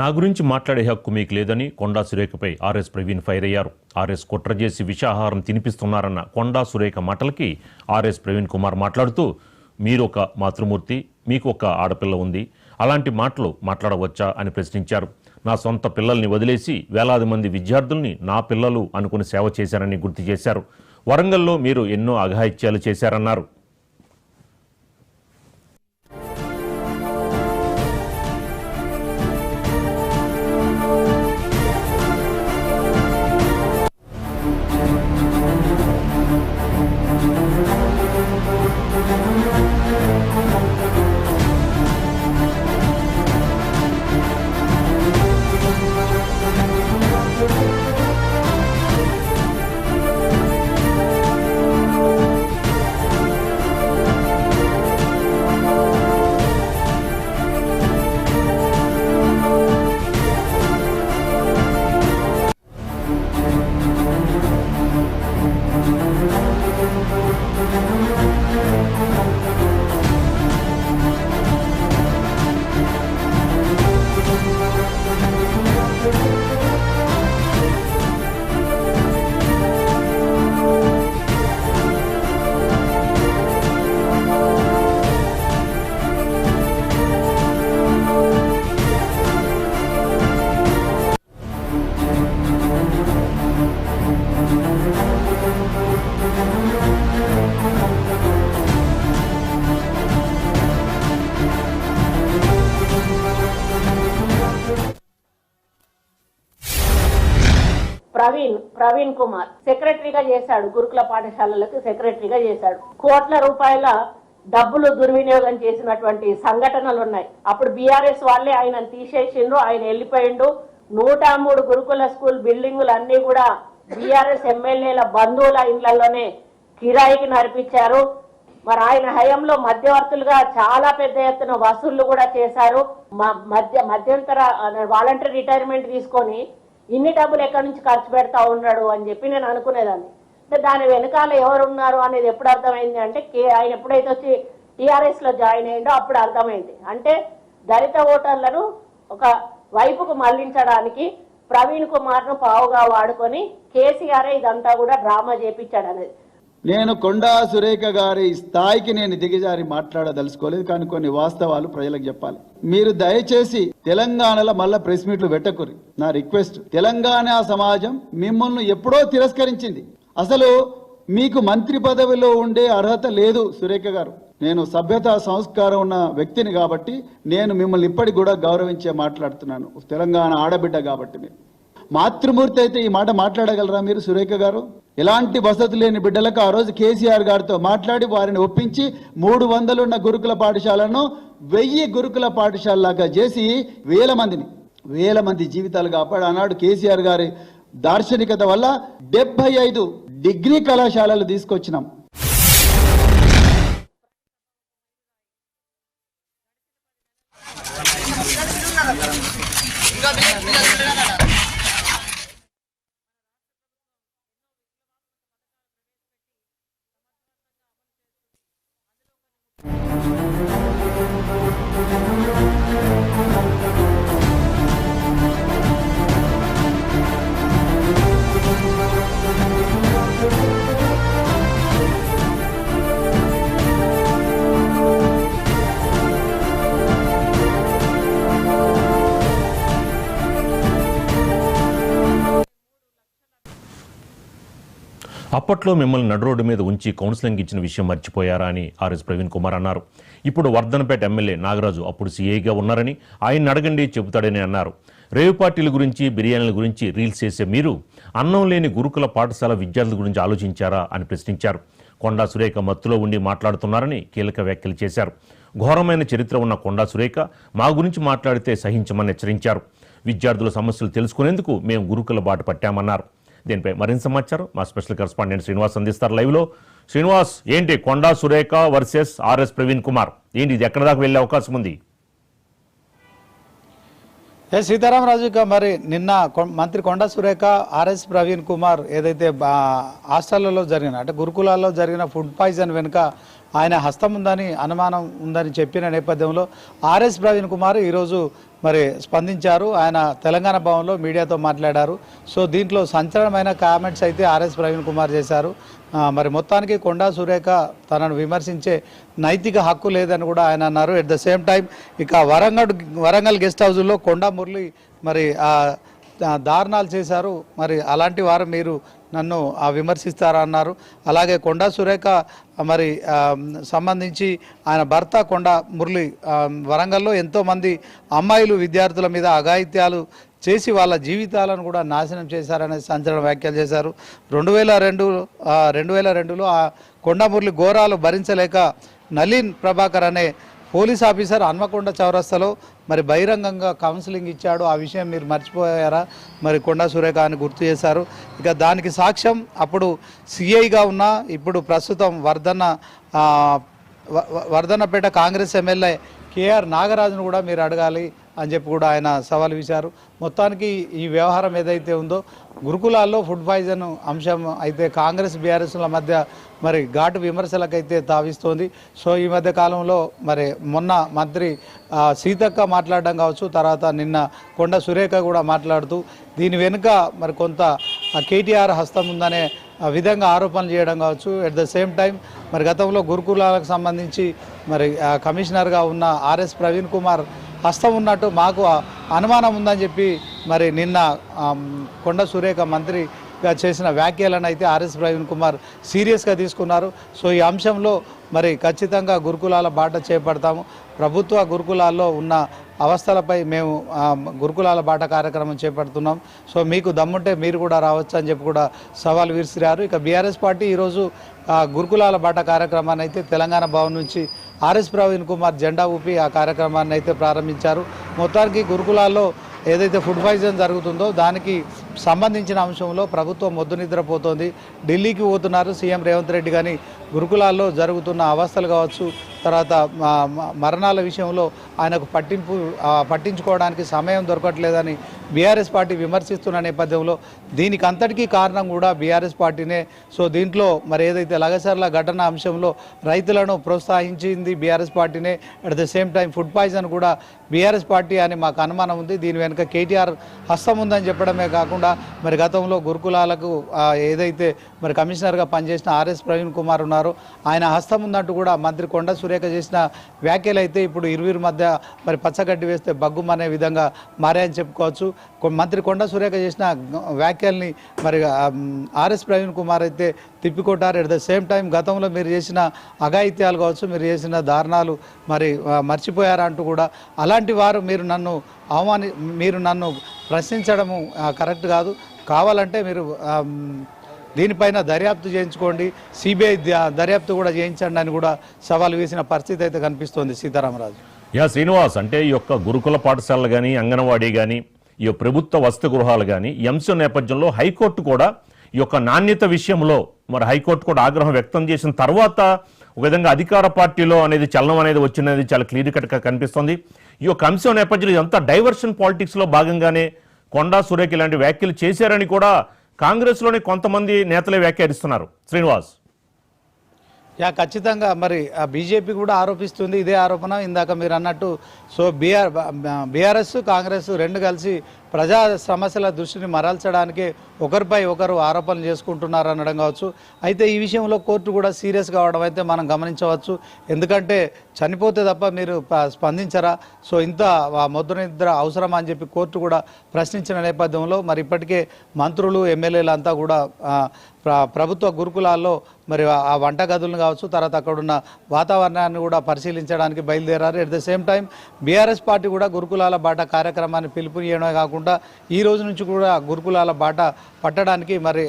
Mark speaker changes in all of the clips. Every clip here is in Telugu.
Speaker 1: నా గురించి మాట్లాడే హక్కు మీకు లేదని కొండా సురేఖపై ఆర్ఎస్ ప్రవీణ్ ఫైర్ అయ్యారు. ఆర్ఎస్ కుట్ర చేసి విషాహారం తినిపిస్తున్నారన్న కొండా సురేఖ మాటలకి ఆర్ఎస్ ప్రవీణ్ కుమార్ మాట్లాడుతూ, మీరు ఒక మాతృమూర్తి, మీకు ఒక ఆడపిల్ల ఉంది, అలాంటి మాటలు మాట్లాడవచ్చా అని ప్రశ్నించారు. నా సొంత పిల్లల్ని వదిలేసి వేలాది మంది విద్యార్థుల్ని నా పిల్లలు అనుకుని సేవ చేశారని గుర్తు చేశారు. వరంగల్లో మీరు ఎన్నో అఘాయిత్యాలు చేశారన్నారు.
Speaker 2: ప్రవీణ్ కుమార్ సెక్రటరీగా చేశాడు, గురుకుల పాఠశాలలకు సెక్రటరీగా చేశాడు. కోట్ల రూపాయల డబ్బులు దుర్వినియోగం చేసినటువంటి సంఘటనలు ఉన్నాయి. అప్పుడు బీఆర్ఎస్ వాళ్ళే ఆయన తీసేసిండ్రు, ఆయన వెళ్ళిపోయిండు. 103 గురుకుల స్కూల్ బిల్డింగులు అన్ని కూడా బీఆర్ఎస్ ఎమ్మెల్యేల బంధువుల ఇళ్లలోనే కిరాయికి నడిపించారు. మరి ఆయన హయాంలో మధ్యవర్తులుగా చాలా పెద్ద ఎత్తున వసూళ్లు కూడా చేశారు. మధ్యంతర వాలంటరీ రిటైర్మెంట్ తీసుకొని ఇన్ని డబ్బులు ఎక్కడి నుంచి ఖర్చు పెడతా ఉన్నాడు అని చెప్పి నేను అనుకునేదాన్ని. అంటే దాని వెనకాల ఎవరున్నారు అనేది ఎప్పుడు అర్థమైంది అంటే, ఆయన ఎప్పుడైతే వచ్చి టీఆర్ఎస్ లో జాయిన్ అయ్యిండో అప్పుడు అర్థమైంది. అంటే దళిత ఓటర్లను ఒక వైపుకు మళ్లించడానికి ప్రవీణ్ కుమార్ ను పావుగా వాడుకొని కేసీఆర్ ఇదంతా కూడా డ్రామా చేపించాడు అనేది.
Speaker 3: నేను కొండా సురేఖ గారి స్థాయికి నేను దిగజారి మాట్లాడదలుచుకోలేదు, కానీ కొన్ని వాస్తవాలు ప్రజలకు చెప్పాలి. మీరు దయచేసి తెలంగాణలో మళ్ళా ప్రెస్ మీట్లు పెట్టకురి, నా రిక్వెస్ట్. తెలంగాణ సమాజం మిమ్మల్ని ఎప్పుడో తిరస్కరించింది. అసలు మీకు మంత్రి పదవిలో ఉండే అర్హత లేదు సురేఖ గారు. నేను సభ్యత సంస్కారం ఉన్న వ్యక్తిని కాబట్టి నేను మిమ్మల్ని ఇప్పటికి కూడా గౌరవించే మాట్లాడుతున్నాను. తెలంగాణ ఆడబిడ్డ కాబట్టి మీరు మాతృమూర్తి అయితే ఈ మాట మాట్లాడగలరా మీరు సురేఖ గారు? ఎలాంటి వసతి లేని బిడ్డలకు ఆ రోజు కేసీఆర్ గారితో మాట్లాడి వారిని ఒప్పించి 300 ఉన్న గురుకుల పాఠశాలను 1000 గురుకుల పాఠశాలలాగా చేసి వేల మంది జీవితాలు కాపాడు. ఆనాడు కేసీఆర్ గారి దార్శనికత వల్ల 75 డిగ్రీ కళాశాలలు తీసుకొచ్చినాం.
Speaker 1: అప్పట్లో మిమ్మల్ని నడు రోడ్డు మీద ఉంచి కౌన్సిలింగ్ ఇచ్చిన విషయం మర్చిపోయారా అని ఆర్ఎస్ ప్రవీణ్ కుమార్ అన్నారు. ఇప్పుడు వర్ధనపేట ఎమ్మెల్యే నాగరాజు అప్పుడు సీఐగా ఉన్నారని, ఆయన అడగండి చెబుతాడని అన్నారు. రేవు పార్టీల గురించి, బిర్యానీల గురించి రీల్స్ చేసే మీరు అన్నం లేని గురుకుల పాఠశాల విద్యార్థుల గురించి ఆలోచించారా అని ప్రశ్నించారు. కొండా సురేఖ మత్తులో ఉండి మాట్లాడుతున్నారని కీలక వ్యాఖ్యలు చేశారు. ఘోరమైన చరిత్ర ఉన్న కొండా సురేఖ మా గురించి మాట్లాడితే సహించమని హెచ్చరించారు. విద్యార్థుల సమస్యలు తెలుసుకునేందుకు మేము గురుకుల బాట పట్టామన్నారు. దీనిపై మరింత సమాచారం మా స్పెషల్ కరెస్పాండెంట్ శ్రీనివాస్ అందిస్తారు లైవ్లో. శ్రీనివాస్, ఏంటి కొండా సురేఖ వర్సెస్ ఆర్ఎస్ ప్రవీణ్ కుమార్, ఏంటి ఇది ఎక్కడ దాకా వెళ్ళే అవకాశం ఉంది?
Speaker 4: సీతారామరాజు మరి నిన్న మంత్రి కొండా సురేఖ ఆర్ఎస్ ప్రవీణ్ కుమార్ ఏదైతే హాస్టళ్లలో జరిగిన అంటే గురుకులాల్లో జరిగిన ఫుడ్ పాయిజన్ వెనుక ఆయన హస్తం ఉందని అనుమానం ఉందని చెప్పిన నేపథ్యంలో ఆర్ఎస్ ప్రవీణ్ కుమార్ ఈరోజు మరి స్పందించారు. ఆయన తెలంగాణ భవన్లో మీడియాతో మాట్లాడారు. సో దీంట్లో సంచలనమైన కామెంట్స్ అయితే ఆర్ఎస్ ప్రవీణ్ కుమార్ చేశారు. మరి మొత్తానికి కొండా సురేఖ తనను విమర్శించే నైతిక హక్కు లేదని కూడా ఆయన అన్నారు. ఎట్ ద సేమ్ టైం ఇక వరంగల్ గెస్ట్ హౌస్లో కొండా మురళి మరి దారుణాలు చేశారు. మరి అలాంటి వారు మీరు నన్ను విమర్శిస్తారా అన్నారు. అలాగే కొండా సురేఖ మరి సంబంధించి ఆయన భర్త కొండా మురళి వరంగల్లో ఎంతోమంది అమ్మాయిలు విద్యార్థుల మీద అఘాయిత్యాలు చేసి వాళ్ళ జీవితాలను కూడా నాశనం చేశారనే సంచలన వ్యాఖ్యలు చేశారు. 2002లో ఆ కొండా మురళి ఘోరాలు భరించలేక నలీన్ ప్రభాకర్ అనే పోలీస్ ఆఫీసర్ హన్మకొండ చౌరస్తాలో మరి బహిరంగంగా కౌన్సిలింగ్ ఇచ్చాడు. ఆ విషయం మీరు మర్చిపోయారా? మరి కొండా సురేఖ అని గుర్తు చేశారు. ఇక దానికి సాక్ష్యం అప్పుడు సిఐగా ఉన్న ఇప్పుడు ప్రస్తుతం వర్ధన్నపేట కాంగ్రెస్ ఎమ్మెల్యే కేఆర్ నాగరాజును కూడా మీరు అడగాలి అని చెప్పి కూడా ఆయన సవాల్ విసిరారు. మొత్తానికి ఈ వ్యవహారం ఏదైతే ఉందో గురుకులాల్లో ఫుడ్ పాయిజన్ అంశం అయితే కాంగ్రెస్ బీఆర్ఎస్ల మధ్య మరి ఘాటు విమర్శలకైతే తావిస్తోంది. సో ఈ మధ్య కాలంలో మరి మొన్న మంత్రి సీతక్క మాట్లాడడం కావచ్చు, తర్వాత నిన్న కొండ సురేఖ కూడా మాట్లాడుతూ దీని వెనుక మరి కొంత కేటీఆర్ హస్తం ఉందనే విధంగా ఆరోపణలు చేయడం కావచ్చు. ఎట్ ద సేమ్ టైం మరి గతంలో గురుకులాలకు సంబంధించి మరి కమిషనర్గా ఉన్న ఆర్ఎస్ ప్రవీణ్ కుమార్ హస్తం ఉన్నట్టు మాకు అనుమానం ఉందని చెప్పి మరి నిన్న కొండ సురేఖ మంత్రిగా చేసిన వ్యాఖ్యలను అయితే ఆర్ఎస్ ప్రవీణ్ కుమార్ సీరియస్గా తీసుకున్నారు. సో ఈ అంశంలో మరి ఖచ్చితంగా గురుకులాల బాట చేపడతాము. ప్రభుత్వ గురుకులాల్లో ఉన్న అవస్థలపై మేము గురుకులాల బాట కార్యక్రమం చేపడుతున్నాం. సో మీకు దమ్ముంటే మీరు కూడా రావచ్చు అని చెప్పి కూడా సవాల్ విసిరారు. ఇక బీఆర్ఎస్ పార్టీ ఈరోజు గురుకులాల బాట కార్యక్రమాన్ని అయితే తెలంగాణ భవన్ నుంచి ఆర్ఎస్ ప్రవీణ్ కుమార్ జెండా ఊపి ఆ కార్యక్రమాన్ని అయితే ప్రారంభించారు. మొత్తానికి గురుకులాల్లో ఏదైతే ఫుడ్ పాయిజన్ జరుగుతుందో దానికి సంబంధించిన అంశంలో ప్రభుత్వం మొద్దు నిద్రపోతోంది. ఢిల్లీకి పోతున్నారు సీఎం రేవంత్ రెడ్డి, కానీ గురుకులాల్లో జరుగుతున్న అవస్థలు కావచ్చు, తర్వాత మరణాల విషయంలో ఆయనకు పట్టించుకోవడానికి సమయం దొరకట్లేదని బీఆర్ఎస్ పార్టీ విమర్శిస్తున్న నేపథ్యంలో దీనికి అంతటికీ కారణం కూడా బీఆర్ఎస్ పార్టీనే. సో దీంట్లో మరి ఏదైతే లగసర్ల ఘటన అంశంలో రైతులను ప్రోత్సహించింది బీఆర్ఎస్ పార్టీనే. At the same time food poison కూడా బీఆర్ఎస్ పార్టీ అని మాకు అనుమానం ఉంది. దీని వెనుక కేటీఆర్ హస్తం ఉందని చెప్పడమే కాకుండా మరి గతంలో గురుకులాలకు ఏదైతే మరి కమిషనర్గా పనిచేసిన ఆర్ఎస్ ప్రవీణ్ కుమార్ ఉన్నారో ఆయన హస్తం ఉన్నట్టు కూడా మంత్రి కొండ సురేఖ చేసిన వ్యాఖ్యలు అయితే ఇప్పుడు ఇరువురి మధ్య మరి పచ్చగడ్డి వేస్తే బగ్గుమనే విధంగా మారాయని చెప్పుకోవచ్చు. మంత్రి కొండ సురేఖ చేసిన వ్యాఖ్యల్ని మరి ఆర్ఎస్ ప్రవీణ్ కుమార్ అయితే తిప్పికొట్టారు. ఎట్ ద సేమ్ టైం గతంలో మీరు చేసిన అఘాయిత్యాలు కావచ్చు, మీరు చేసిన దారుణాలు మరి మర్చిపోయారా అంటూ కూడా అలాంటి వారు మీరు నన్ను ప్రశ్నించడము కరెక్ట్ కాదు. కావాలంటే మీరు దీనిపైన దర్యాప్తు చేయించుకోండి, సిబిఐ దర్యాప్తు కూడా చేయించండి అని కూడా సవాల్ వేసిన పరిస్థితి అయితే కనిపిస్తోంది. సీతారామరాజు.
Speaker 1: శ్రీనివాస్, అంటే ఈ యొక్క గురుకుల పాఠశాలలు కానీ, అంగన్వాడీ కానీ, ఈ ప్రభుత్వ వసతి గృహాలు కానీ ఈ అంశం నేపథ్యంలో హైకోర్టు కూడా ఈ యొక్క నాణ్యత విషయంలో మరి హైకోర్టు కూడా ఆగ్రహం వ్యక్తం చేసిన తర్వాత ఒక విధంగా అధికార పార్టీలో అనేది చలనం అనేది వచ్చినది చాలా క్లియర్ కట్గా కనిపిస్తుంది. ఈ యొక్క అంశం నేపథ్యంలో ఇదంతా డైవర్షన్ పాలిటిక్స్లో భాగంగానే కొండా సురేఖ ఇలాంటి వ్యాఖ్యలు చేశారని కూడా కాంగ్రెస్లోని కొంతమంది నేతలే వ్యాఖ్యానిస్తున్నారు. శ్రీనివాస్.
Speaker 4: ఖచ్చితంగా మరి బీజేపీ కూడా ఆరోపిస్తుంది ఇదే ఆరోపణ. ఇందాక మీరు అన్నట్టు సో బీఆర్ఎస్ కాంగ్రెస్ రెండు కలిసి ప్రజా సమస్యల దృష్టిని మరల్చడానికి ఒకరిపై ఒకరు ఆరోపణలు చేసుకుంటున్నారు అనడం కావచ్చు. అయితే ఈ విషయంలో కోర్టు కూడా సీరియస్ కావడం అయితే మనం గమనించవచ్చు. ఎందుకంటే చనిపోతే తప్ప మీరు స్పందించరా, సో ఇంత మొద్దు నిద్ర అవసరమా అని చెప్పి కోర్టు కూడా ప్రశ్నించిన నేపథ్యంలో మరి ఇప్పటికే మంత్రులు ఎమ్మెల్యేలు అంతా కూడా ప్రభుత్వ గురుకులాల్లో మరి ఆ వంటగదులను కావచ్చు, తర్వాత అక్కడున్న వాతావరణాన్ని కూడా పరిశీలించడానికి బయలుదేరారు. At the same time BRS party కూడా గురుకులాల బాట కార్యక్రమాన్ని పిలుపునియడమే కాకుండా ఈ రోజు నుంచి కూడా గురుకులాల బాట పట్టడానికి మరి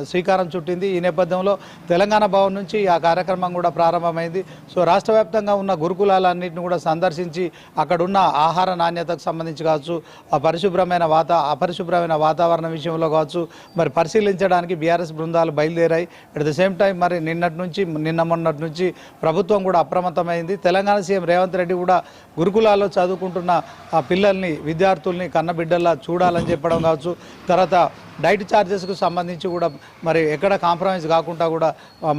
Speaker 4: శ్రీకారం చుట్టింది. ఈ నేపథ్యంలో తెలంగాణ భవన్ నుంచి ఆ కార్యక్రమం కూడా ప్రారంభమైంది. సో రాష్ట్ర వ్యాప్తంగా ఉన్న గురుకులాలన్నింటిని కూడా సందర్శించి అక్కడున్న ఆహార నాణ్యతకు సంబంధించి కావచ్చు, అపరిశుభ్రమైన వాతావరణ విషయంలో కావచ్చు మరి పరిశీలించడానికి బీఆర్ఎస్ బృందం బృందాలు బయలుదేరాయి. అట్ ద సేమ్ టైం మరి నిన్న మొన్నటి నుంచి ప్రభుత్వం కూడా అప్రమత్తమైంది. తెలంగాణ సీఎం రేవంత్ రెడ్డి కూడా గురుకులాల్లో చదువుకుంటున్న ఆ పిల్లల్ని విద్యార్థుల్ని కన్నబిడ్డల్లా చూడాలని చెప్పడం కావచ్చు. తర్వాత డైట్ ఛార్జెస్కు సంబంధించి కూడా మరి ఎక్కడ కాంప్రమైజ్ కాకుండా కూడా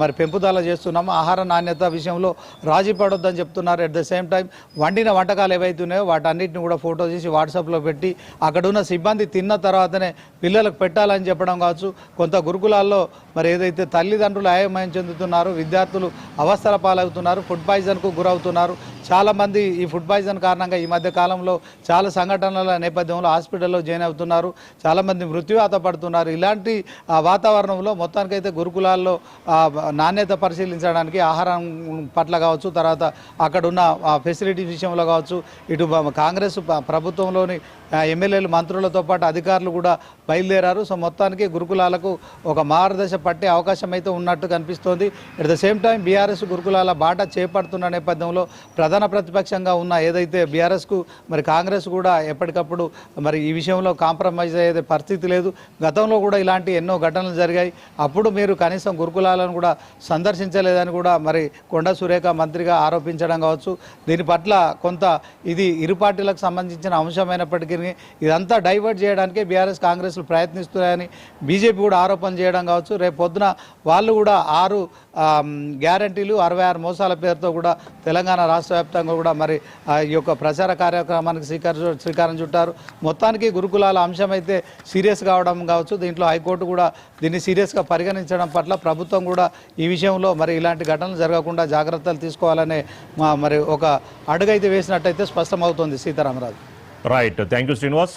Speaker 4: మరి పెంపుదల చేస్తున్నాము. ఆహార నాణ్యత విషయంలో రాజీ పడొద్దని చెప్తున్నారు. అట్ ద సేమ్ టైం వండిన వంటకాలు ఏవైతున్నాయో వాటన్నిటిని కూడా ఫోటో తీసి వాట్సాప్లో పెట్టి అక్కడున్న సిబ్బంది తిన్న తర్వాతనే పిల్లలకు పెట్టాలని చెప్పడం కావచ్చు. కొంత గురుకులాల్లో మరి ఏదైతే తల్లిదండ్రులు అయోమయం చెందుతున్నారు, విద్యార్థులు అవస్థల పాలవుతున్నారు, ఫుడ్ పాయిజన్కు గురవుతున్నారు. చాలామంది ఈ ఫుడ్ పాయిజన్ కారణంగా ఈ మధ్య కాలంలో చాలా సంఘటనల నేపథ్యంలో హాస్పిటల్లో జాయిన్ అవుతున్నారు. చాలామంది మృత్యువాత పడుతున్నారు. ఇలాంటి వాతావరణంలో మొత్తానికైతే గురుకులాల్లో నాణ్యత పరిశీలించడానికి ఆహారం పట్ల కావచ్చు, తర్వాత అక్కడున్న ఫెసిలిటీ విషయంలో కావచ్చు, ఇటు కాంగ్రెస్ ప్రభుత్వంలోని ఎమ్మెల్యేలు మంత్రులతో పాటు అధికారులు కూడా బయలుదేరారు. సో మొత్తానికి గురుకులాలకు ఒక మార్గదర్శ పట్టే అవకాశం అయితే ఉన్నట్టు కనిపిస్తోంది. At the same time BRS గురుకులాల బాట చేపడుతున్న నేపథ్యంలో ప్రధాన ప్రతిపక్షంగా ఉన్న ఏదైతే బీఆర్ఎస్కు మరి కాంగ్రెస్ కూడా ఎప్పటికప్పుడు మరి ఈ విషయంలో కాంప్రమైజ్ అయ్యే పరిస్థితి లేదు. గతంలో కూడా ఇలాంటి ఎన్నో ఘటనలు జరిగాయి. అప్పుడు మీరు కనీసం గురుకులాలను కూడా సందర్శించలేదని కూడా మరి కొండా సురేఖ మంత్రిగా ఆరోపించడం కావచ్చు. దీని పట్ల కొంత ఇది ఇరు పార్టీలకు సంబంధించిన అంశమైనప్పటికీ ఇదంతా డైవర్ట్ చేయడానికే బీఆర్ఎస్ కాంగ్రెస్లు ప్రయత్నిస్తున్నాయని బీజేపీ కూడా ఆరోపణ చేయడం కావచ్చు. రేపు పొద్దున వాళ్ళు కూడా 6 గ్యారంటీలు 66 మోసాల పేరుతో కూడా తెలంగాణ రాష్ట్ర వ్యాప్తంగా కూడా మరి ఈ యొక్క ప్రచార కార్యక్రమానికి శ్రీకారం చుట్టారు. మొత్తానికి గురుకులాల అంశం అయితే సీరియస్ కావడం కావచ్చు. దీంట్లో హైకోర్టు కూడా దీన్ని సీరియస్గా పరిగణించడం పట్ల ప్రభుత్వం కూడా ఈ విషయంలో మరి ఇలాంటి ఘటనలు జరగకుండా జాగ్రత్తలు తీసుకోవాలనే మరి ఒక అడుగైతే వేసినట్టయితే స్పష్టమవుతోంది. Sitaramaraju.
Speaker 1: Right, thank you Srinivas.